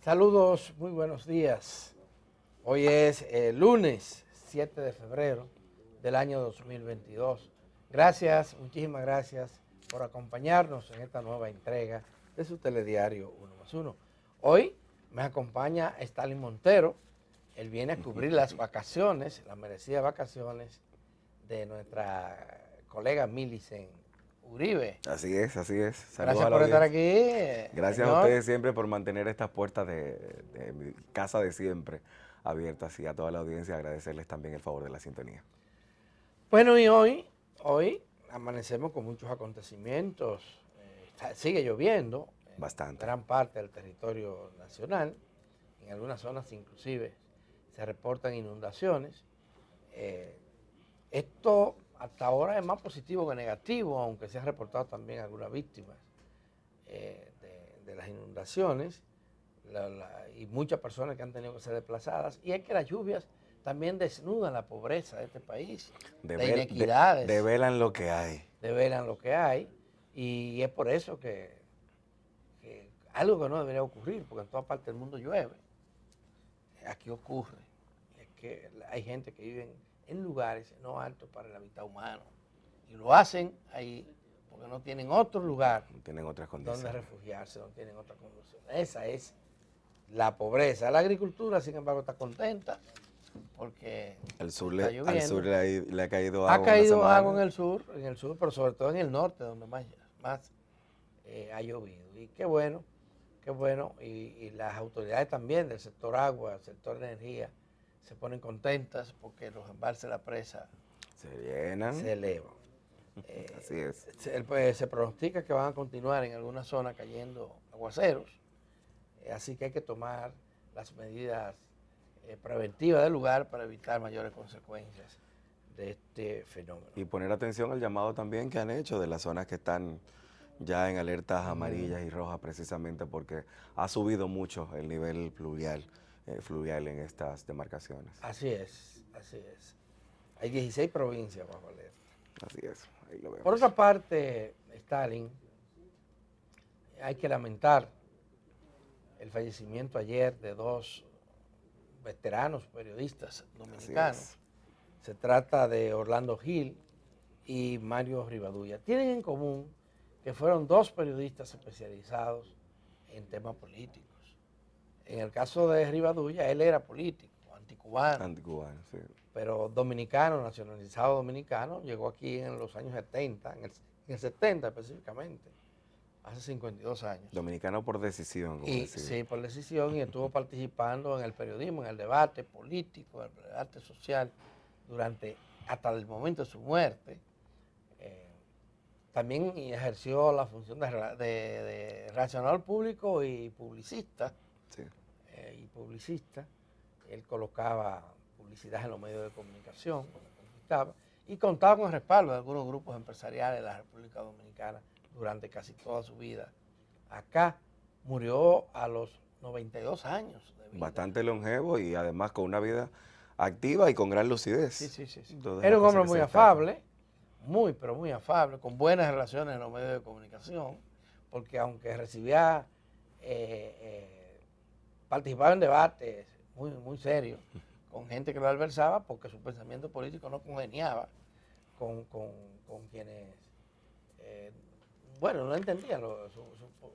Saludos, muy buenos días. Hoy es lunes 7 de febrero del año 2022. Gracias, muchísimas gracias por acompañarnos en esta nueva entrega de su telediario 1+1. Hoy me acompaña Stalin Montero. Él viene a cubrir las vacaciones, las merecidas vacaciones de nuestra colega Milicen Uribe. Así es, así es. Saludos. Gracias por estar aquí. Gracias señor. a ustedes siempre por mantener estas puertas de mi casa de siempre abiertas y a toda la audiencia agradecerles también el favor de la sintonía. Bueno, y hoy amanecemos con muchos acontecimientos. Sigue lloviendo Bastante. en gran parte del territorio nacional. En algunas zonas inclusive se reportan inundaciones. Esto hasta ahora es más positivo que negativo, aunque se han reportado también algunas víctimas de las inundaciones y muchas personas que han tenido que ser desplazadas. Y es que las lluvias también desnudan la pobreza de este país, de inequidades. Develan lo que hay. Develan lo que hay, y es por eso que algo que no debería ocurrir, porque en toda parte del mundo llueve, aquí ocurre. Es que hay gente que vive en lugares no aptos para el hábitat humano, y lo hacen ahí porque no tienen otro lugar, no tienen otras condiciones donde refugiarse, no tienen otra condición. Esa es la pobreza. La agricultura, sin embargo, está contenta porque al sur está le ha caído agua. Ha caído agua en el sur, pero sobre todo en el norte, donde más ha llovido. Y qué bueno, y las autoridades también del sector agua, del sector energía, se ponen contentas porque los embalses de la presa se llenan, se elevan. Así es. Se pronostica que van a continuar en algunas zonas cayendo aguaceros, así que hay que tomar las medidas preventivas del lugar para evitar mayores consecuencias de este fenómeno. Y poner atención al llamado también que han hecho de las zonas que están ya en alertas amarillas y rojas, precisamente porque ha subido mucho el nivel fluvial en estas demarcaciones. Así es. Hay 16 provincias bajo alerta. Así es, ahí lo vemos. Por otra parte, Stalin, hay que lamentar el fallecimiento ayer de dos veteranos periodistas dominicanos. Se trata de Orlando Gil y Mario Rivadulla. Tienen en común que fueron dos periodistas especializados en temas políticos. En el caso de Rivadulla, él era político, anticubano. Anticubano, sí. Pero dominicano, nacionalizado dominicano, llegó aquí en los años 70, en el 70 específicamente, hace 52 años. Dominicano por decisión, como decía. Sí, por decisión, y estuvo participando en el periodismo, en el debate político, en el debate social, hasta el momento de su muerte. También ejerció la función de relacionador público y publicista. Sí. Él colocaba publicidad en los medios de comunicación, y contaba con el respaldo de algunos grupos empresariales de la República Dominicana durante casi toda su vida. Acá murió a los 92 años de vida. Bastante longevo y además con una vida activa y con gran lucidez. Sí. Era un hombre muy afable, pero muy afable, con buenas relaciones en los medios de comunicación, porque aunque recibía, participaba en debates muy serios con gente que lo adversaba, porque su pensamiento político no congeniaba con quienes, no entendían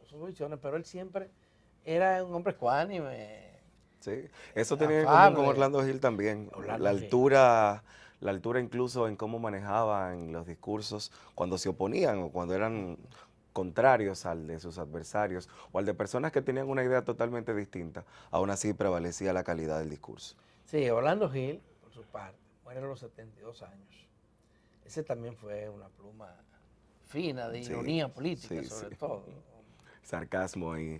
sus visiones, pero él siempre era un hombre ecuánime. Sí, eso tenía en común con Orlando Gil también. La altura incluso en cómo manejaban los discursos cuando se oponían o cuando eran contrarios al de sus adversarios o al de personas que tenían una idea totalmente distinta. Aún así prevalecía la calidad del discurso. Sí, Orlando Gil, por su parte, muere a los 72 años. Ese también fue una pluma fina, de ironía política, sobre todo. Sarcasmo ahí,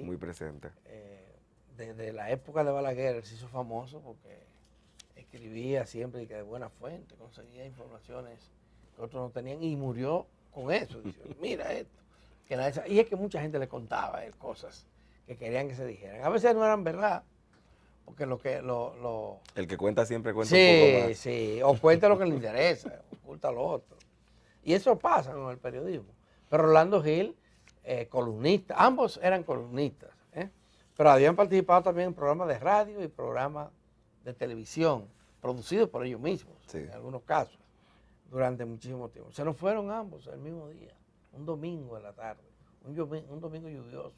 muy presente. Desde la época de Balaguer él se hizo famoso porque escribía siempre de buena fuente, conseguía informaciones que otros no tenían, y murió con eso, diciendo, mira esto. Y es que mucha gente le contaba a él cosas que querían que se dijeran. A veces no eran verdad, porque el que cuenta siempre cuenta un poco más. Sí, o cuenta lo que le interesa, oculta lo otro. Y eso pasa con el periodismo. Pero Orlando Gil, columnista, ambos eran columnistas, pero habían participado también en programas de radio y programas de televisión, producidos por ellos mismos, en algunos casos, durante muchísimo tiempo. Se nos fueron ambos el mismo día, un domingo en la tarde, un domingo lluvioso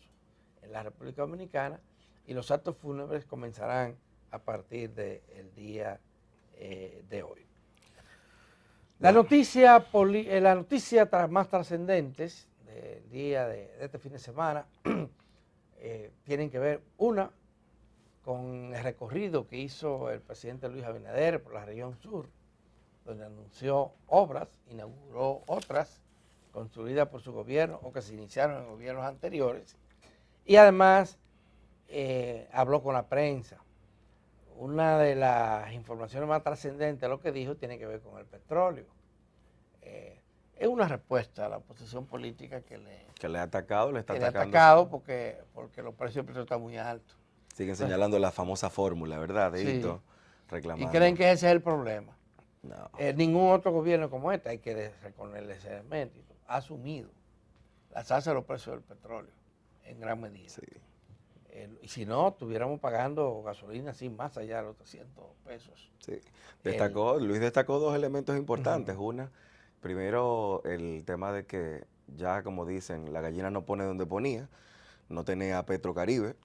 en la República Dominicana, y los actos fúnebres comenzarán a partir del día de hoy. La noticia más trascendentes del día de este fin de semana tienen que ver, una, con el recorrido que hizo el presidente Luis Abinader por la región sur, donde anunció obras, inauguró otras construidas por su gobierno o que se iniciaron en gobiernos anteriores, y además habló con la prensa. Una de las informaciones más trascendentes de lo que dijo tiene que ver con el petróleo. Es una respuesta a la oposición política que le ha atacado, le está atacando. Le ha atacado porque los precios del petróleo están muy altos. Siguen señalando la famosa fórmula, ¿verdad? Sí. Reclamando. Y creen que ese es el problema. No. Ningún otro gobierno como este, hay que reconocerle ese mérito, ha asumido las alzas de los precios del petróleo en gran medida. Sí. Y si no, estuviéramos pagando gasolina así más allá de los 300 pesos. Sí. Luis destacó dos elementos importantes. Una, primero, el tema de que ya, como dicen, la gallina no pone donde ponía, no tenía Petrocaribe,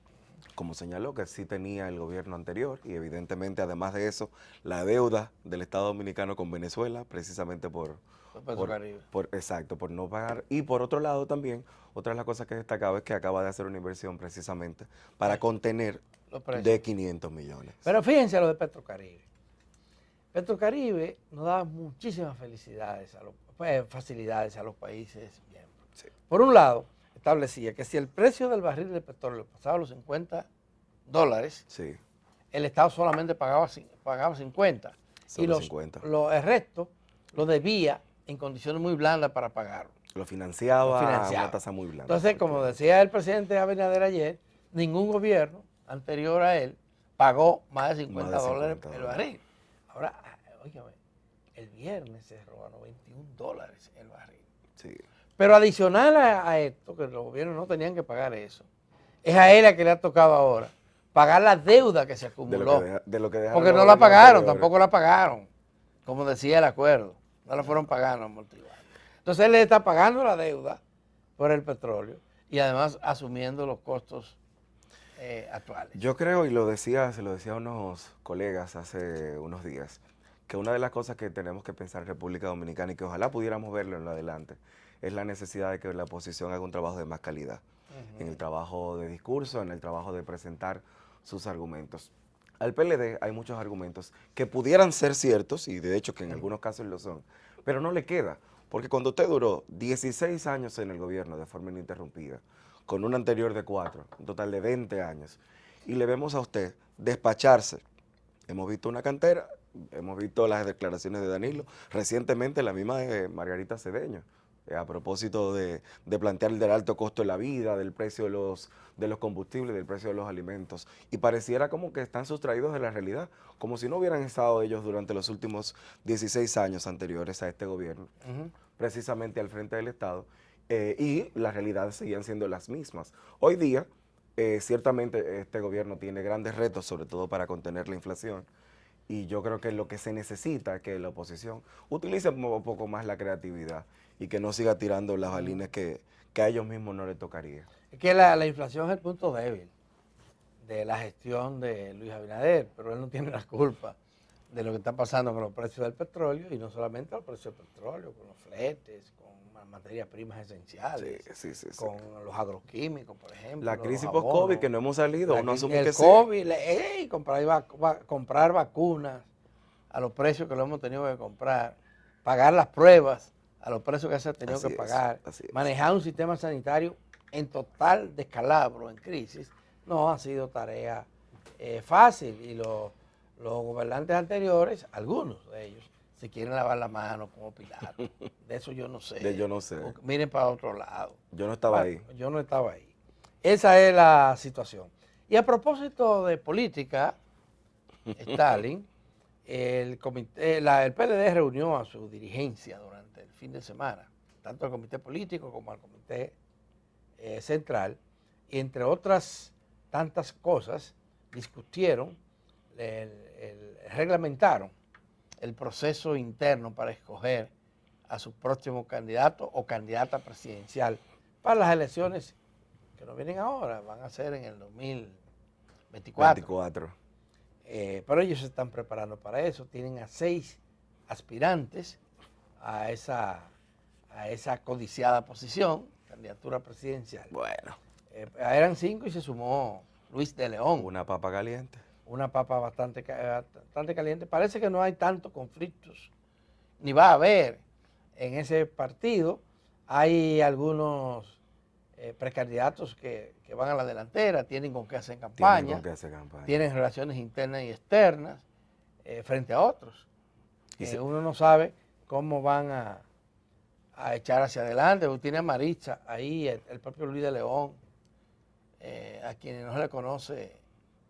como señaló que sí tenía el gobierno anterior, y evidentemente, además de eso, la deuda del Estado Dominicano con Venezuela, precisamente por no pagar. Y por otro lado también, otra de las cosas que destacaba es que acaba de hacer una inversión precisamente para contener de 500 millones. Pero fíjense lo de Petrocaribe. Petrocaribe nos da muchísimas facilidades a los países miembros. Sí. Por un lado, establecía que si el precio del barril de petróleo pasaba los $50, sí, el Estado solamente pagaba 50. Solo y 50. El resto lo debía en condiciones muy blandas para pagarlo. Lo financiaba a una tasa muy blanda. Entonces, como decía el presidente Abinader ayer, ningún gobierno anterior a él pagó más de $50 el barril. Ahora, óigame, el viernes se roba $91 el barril. Sí. Pero adicional a esto, que los gobiernos no tenían que pagar eso, es a él a que le ha tocado ahora pagar la deuda que se acumuló. Porque no la pagaron, tampoco la pagaron, como decía el acuerdo. No la fueron pagando, amortiguando. Entonces él le está pagando la deuda por el petróleo y además asumiendo los costos actuales. Yo creo, y se lo decía a unos colegas hace unos días, que una de las cosas que tenemos que pensar en República Dominicana y que ojalá pudiéramos verlo en lo adelante, es la necesidad de que la oposición haga un trabajo de más calidad, en el trabajo de discurso, en el trabajo de presentar sus argumentos. Al PLD hay muchos argumentos que pudieran ser ciertos, y de hecho que en algunos casos lo son, pero no le queda, porque cuando usted duró 16 años en el gobierno de forma ininterrumpida, con un anterior de 4, un total de 20 años, y le vemos a usted despacharse, hemos visto una cantera, hemos visto las declaraciones de Danilo, recientemente la misma de Margarita Cedeño, a propósito de plantear el del alto costo de la vida, del precio de los combustibles, del precio de los alimentos, y pareciera como que están sustraídos de la realidad, como si no hubieran estado ellos durante los últimos 16 años anteriores a este gobierno, precisamente al frente del Estado, y las realidades seguían siendo las mismas. Hoy día, ciertamente este gobierno tiene grandes retos, sobre todo para contener la inflación, y yo creo que lo que se necesita es que la oposición utilice un poco más la creatividad y que no siga tirando las balines que a ellos mismos no les tocaría. Es que la inflación es el punto débil de la gestión de Luis Abinader, pero él no tiene la culpa de lo que está pasando con los precios del petróleo, y no solamente los precios del petróleo, con los fletes, con las materias primas esenciales, con los agroquímicos, por ejemplo. La crisis post-COVID que no hemos salido, uno asume que sí. El COVID, comprar vacunas a los precios que lo hemos tenido que comprar, pagar las pruebas a los precios que se han tenido que pagar, manejar un sistema sanitario en total descalabro, en crisis, no ha sido tarea fácil, y los gobernantes anteriores, algunos de ellos, se quieren lavar la mano como Pilato. De eso yo no sé. Yo no sé. Miren para otro lado. Yo no estaba ahí. Yo no estaba ahí. Esa es la situación. Y a propósito de política, Stalin, el PLD reunió a su dirigencia durante el fin de semana, tanto al comité político como al comité central, y entre otras tantas cosas, discutieron, reglamentaron el proceso interno para escoger a su próximo candidato o candidata presidencial para las elecciones que no vienen ahora, van a ser en el 2024. Pero ellos se están preparando para eso, tienen a 6 aspirantes a esa codiciada posición, candidatura presidencial. Bueno. Eran 5 y se sumó Luis de León. Una papa caliente. Una papa bastante caliente. Parece que no hay tantos conflictos, ni va a haber en ese partido. Hay algunos precandidatos que van a la delantera, tienen con qué hacer campaña, tienen relaciones internas y externas frente a otros. Uno no sabe cómo van a echar hacia adelante. Tiene a Maritza ahí, el propio Luis de León, a quienes no se le conoce.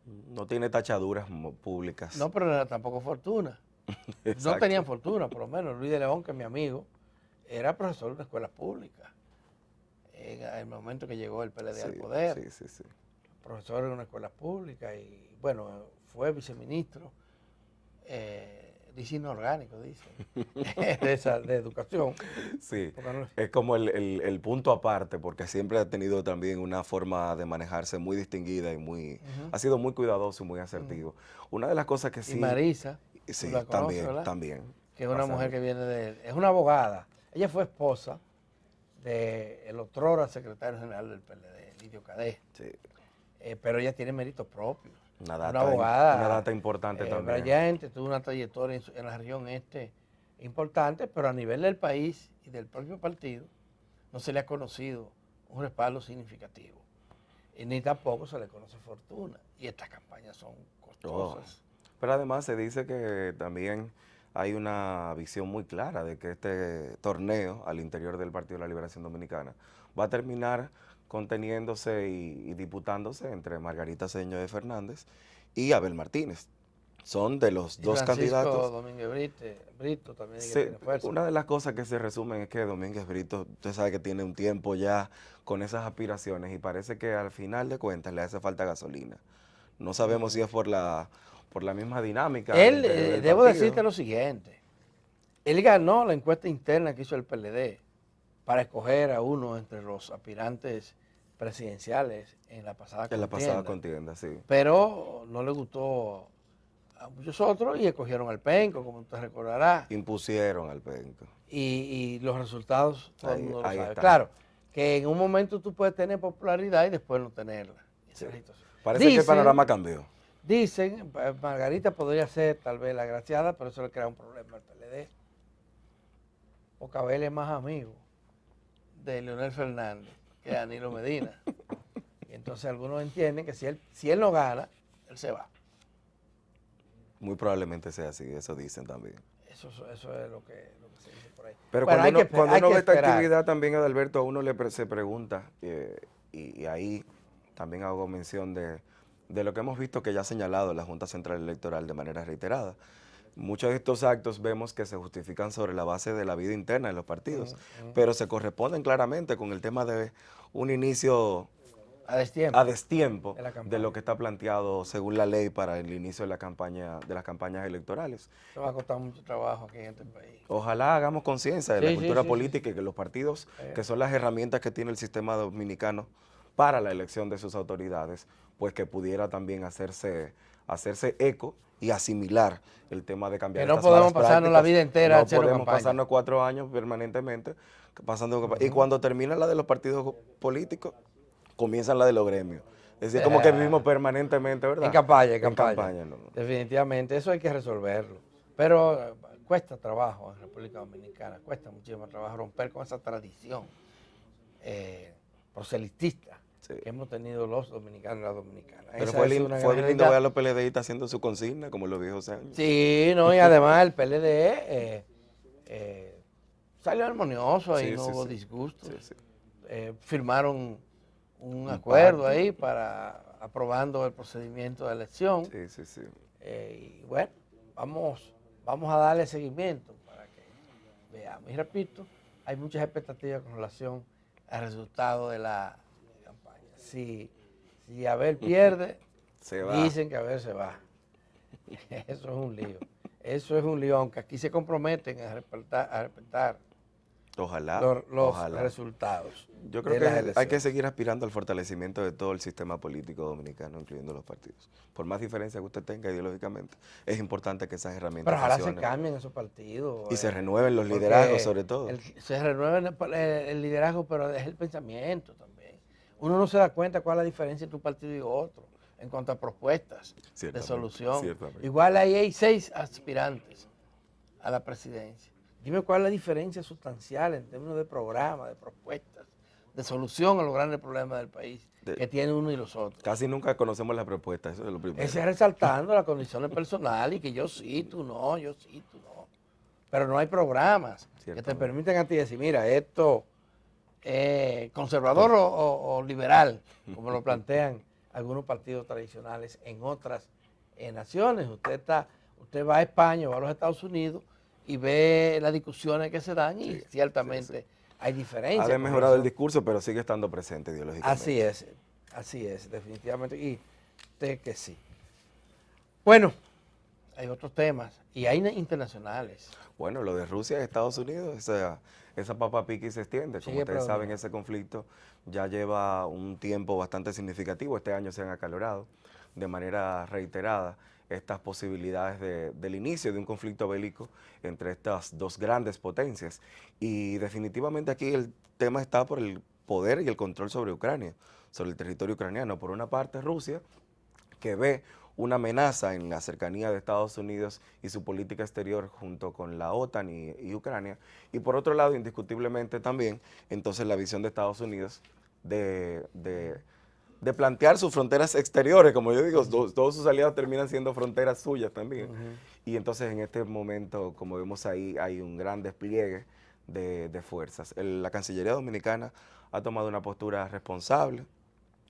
No tiene tachaduras públicas. No, pero tampoco fortuna. No tenían fortuna, por lo menos. Luis de León, que es mi amigo, era profesor de una escuela pública en el momento que llegó el PLD al poder. Sí. Profesor en una escuela pública y, bueno, fue viceministro de orgánico, dicen, de educación. Sí, es como el punto aparte, porque siempre ha tenido también una forma de manejarse muy distinguida y ha sido muy cuidadoso y muy asertivo. Una de las cosas que sí... Y Marisa, sí, la conoces, también. Que es una mujer que viene es una abogada. Ella fue esposa del otrora secretario general del PLD, Lidio Cadé. Sí. Pero ella tiene méritos propios. Una data importante también. Brillante, tuvo una trayectoria en la región importante, pero a nivel del país y del propio partido no se le ha conocido un respaldo significativo. Y ni tampoco se le conoce fortuna. Y estas campañas son costosas. Pero además se dice que también hay una visión muy clara de que este torneo al interior del Partido de la Liberación Dominicana va a terminar conteniéndose y disputándose entre Margarita Cedeño de Fernández y Abel Martínez. Son de los dos candidatos. Domínguez Brito también tiene fuerza. Una de las cosas que se resumen es que Domínguez Brito, usted sabe que tiene un tiempo ya con esas aspiraciones y parece que al final de cuentas le hace falta gasolina. No sabemos si es por la misma dinámica. Él, debo decirte lo siguiente, él ganó la encuesta interna que hizo el PLD para escoger a uno entre los aspirantes presidenciales en la pasada contienda. En la pasada contienda, sí. Pero no le gustó a muchos otros y escogieron al penco, como usted recordará. Impusieron al penco. Y los resultados todo el mundo lo sabe. Está. Claro, que en un momento tú puedes tener popularidad y después no tenerla. Sí. Parece que el panorama cambió. Dicen, Margarita podría ser tal vez la agraciada, pero eso le crea un problema al PLD. Porque Abel es más amigo de Leonel Fernández que Danilo Medina. Y entonces algunos entienden que si él no gana, él se va. Muy probablemente sea así, eso dicen también. Eso es lo que se dice por ahí. Pero bueno, cuando uno ve esta actividad también, Adalberto, a uno se pregunta, y ahí también hago mención de lo que hemos visto que ya ha señalado la Junta Central Electoral de manera reiterada. Muchos de estos actos vemos que se justifican sobre la base de la vida interna de los partidos, pero se corresponden claramente con el tema de un inicio a destiempo de lo que está planteado según la ley para el inicio de las campañas electorales. Eso va a costar mucho trabajo aquí en este país. Ojalá hagamos conciencia de la cultura política y que los partidos, que son las herramientas que tiene el sistema dominicano para la elección de sus autoridades, pues que pudiera también hacerse eco y asimilar el tema de cambiar estas malas prácticas. Que no podemos pasarnos la vida entera haciendo campaña. No podemos pasarnos 4 años permanentemente pasando campaña. Y cuando termina la de los partidos políticos, comienzan la de los gremios. Es decir, como que vivimos permanentemente, ¿verdad? En campaña. No. Definitivamente, eso hay que resolverlo. Pero cuesta trabajo en República Dominicana, cuesta muchísimo trabajo romper con esa tradición proselitista que hemos tenido los dominicanos y las dominicanas. Pero fue lindo ver a los PLDistas haciendo su consigna, como los viejos años. Sí, no, y además el PLD salió armonioso, ahí no hubo disgustos. Firmaron un acuerdo ahí para aprobando el procedimiento de elección. Y bueno, vamos a darle seguimiento para que veamos. Y repito, hay muchas expectativas con relación al resultado de la campaña. Si Si Abel pierde, se va. Dicen que Abel se va. Eso es un lío. Eso es un lío, aunque aquí se comprometen a respetar los resultados. Yo creo que hay que seguir aspirando al fortalecimiento de todo el sistema político dominicano, incluyendo los partidos. Por más diferencias que usted tenga ideológicamente, es importante que esas herramientas funcionen. Pero ojalá se cambien esos partidos. Y se renueven los liderazgos, sobre todo. Se renueven el liderazgo, pero es el pensamiento también. Uno no se da cuenta cuál es la diferencia entre un partido y otro en cuanto a propuestas de solución. Igual ahí hay 6 aspirantes a la presidencia. Dime cuál es la diferencia sustancial en términos de programa, de propuestas, de solución a los grandes problemas del país que tienen uno y los otros. Casi nunca conocemos la propuesta, eso es lo primero. Ese es resaltando las condiciones personales y que yo sí, tú no, yo sí, tú no. Pero no hay programas que te permiten a ti decir, mira, esto conservador o liberal, como lo plantean algunos partidos tradicionales en otras naciones. Usted va a España o va a los Estados Unidos y ve las discusiones que se dan y ciertamente hay diferencias. Ha mejorado el discurso, pero sigue estando presente ideológicamente. Así es, definitivamente. Y usted que sí. Bueno, hay otros temas y hay internacionales. Bueno, lo de Rusia y Estados Unidos, esa papa piqui se extiende. Como ustedes saben, ese conflicto ya lleva un tiempo bastante significativo. Este año se han acalorado de manera reiterada estas posibilidades del inicio de un conflicto bélico entre estas dos grandes potencias. Y definitivamente aquí el tema está por el poder y el control sobre Ucrania, sobre el territorio ucraniano. Por una parte, Rusia, que ve una amenaza en la cercanía de Estados Unidos y su política exterior junto con la OTAN y Ucrania. Y por otro lado, indiscutiblemente también, entonces la visión de Estados Unidos de plantear sus fronteras exteriores, como yo digo, todos sus aliados terminan siendo fronteras suyas también. Y entonces en este momento, como vemos ahí, hay un gran despliegue de fuerzas. La Cancillería Dominicana ha tomado una postura responsable,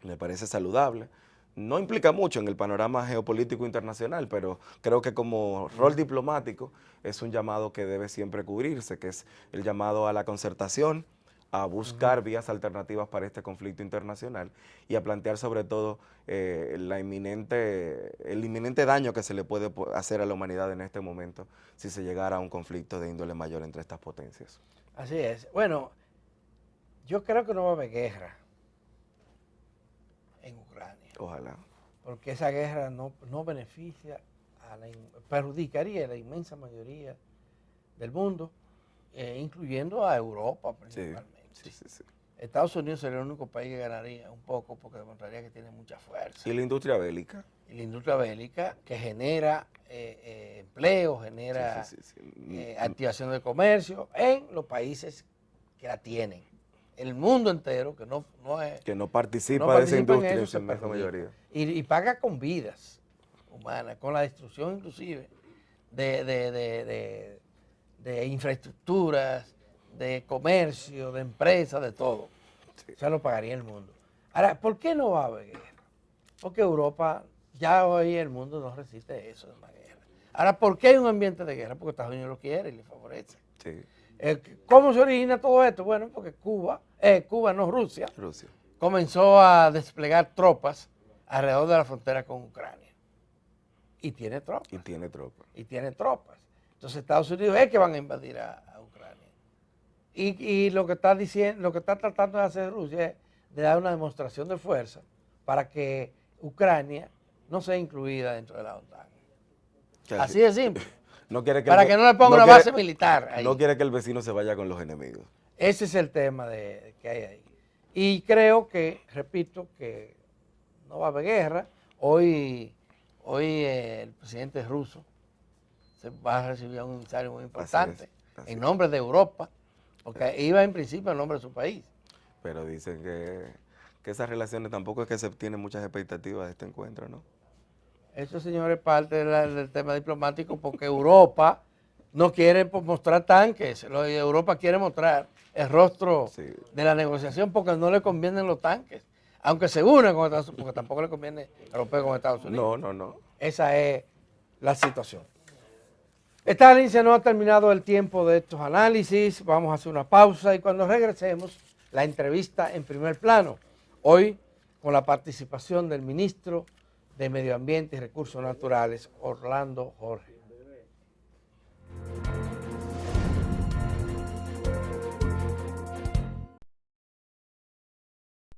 me parece saludable. No implica mucho en el panorama geopolítico internacional, pero creo que como rol diplomático es un llamado que debe siempre cubrirse, que es el llamado a la concertación, a buscar vías alternativas para este conflicto internacional y a plantear sobre todo el inminente daño que se le puede hacer a la humanidad en este momento si se llegara a un conflicto de índole mayor entre estas potencias. Así es. Bueno, yo creo que no va a haber guerra en Ucrania. Ojalá. Porque esa guerra no beneficia, perjudicaría a la inmensa mayoría del mundo, incluyendo a Europa principalmente. Sí. Estados Unidos sería el único país que ganaría un poco porque demostraría que tiene mucha fuerza. ¿Y la industria bélica? Y la industria bélica que genera empleo, genera activación del comercio en los países que la tienen. El mundo entero que no participa de esa industria en su inmensa mayoría. Y paga con vidas humanas, con la destrucción inclusive de infraestructuras, de comercio, de empresas, de todo. Sí. Eso lo pagaría el mundo. Ahora, ¿por qué no va a haber guerra? Porque Europa, ya hoy el mundo no resiste eso de una guerra. Ahora, ¿por qué hay un ambiente de guerra? Porque Estados Unidos lo quiere y le favorece. Sí. ¿Cómo se origina todo esto? Bueno, porque Rusia, comenzó a desplegar tropas alrededor de la frontera con Ucrania. Y tiene tropas. Entonces Estados Unidos es que van a invadir a Ucrania. Y lo que está tratando de hacer Rusia es de dar una demostración de fuerza para que Ucrania no sea incluida dentro de la OTAN. Así de simple. Para que no le ponga una base militar ahí. No quiere que el vecino se vaya con los enemigos. Ese es el tema que hay ahí. Y creo que, repito, que no va a haber guerra. Hoy el presidente ruso se va a recibir un emisario muy importante en nombre de Europa, porque iba en principio en nombre de su país. Pero dicen que esas relaciones tampoco es que se tienen muchas expectativas de este encuentro, ¿no? Eso, señores, es parte del tema diplomático, porque Europa no quiere mostrar tanques. Europa quiere mostrar el rostro de la negociación porque no le convienen los tanques. Aunque se unan con Estados Unidos, porque tampoco le conviene romper con Estados Unidos. No. Esa es la situación. Esta análisis no ha terminado el tiempo de estos análisis. Vamos a hacer una pausa y cuando regresemos, la entrevista en primer plano. Hoy con la participación del ministro de Medio Ambiente y Recursos Naturales, Orlando Jorge.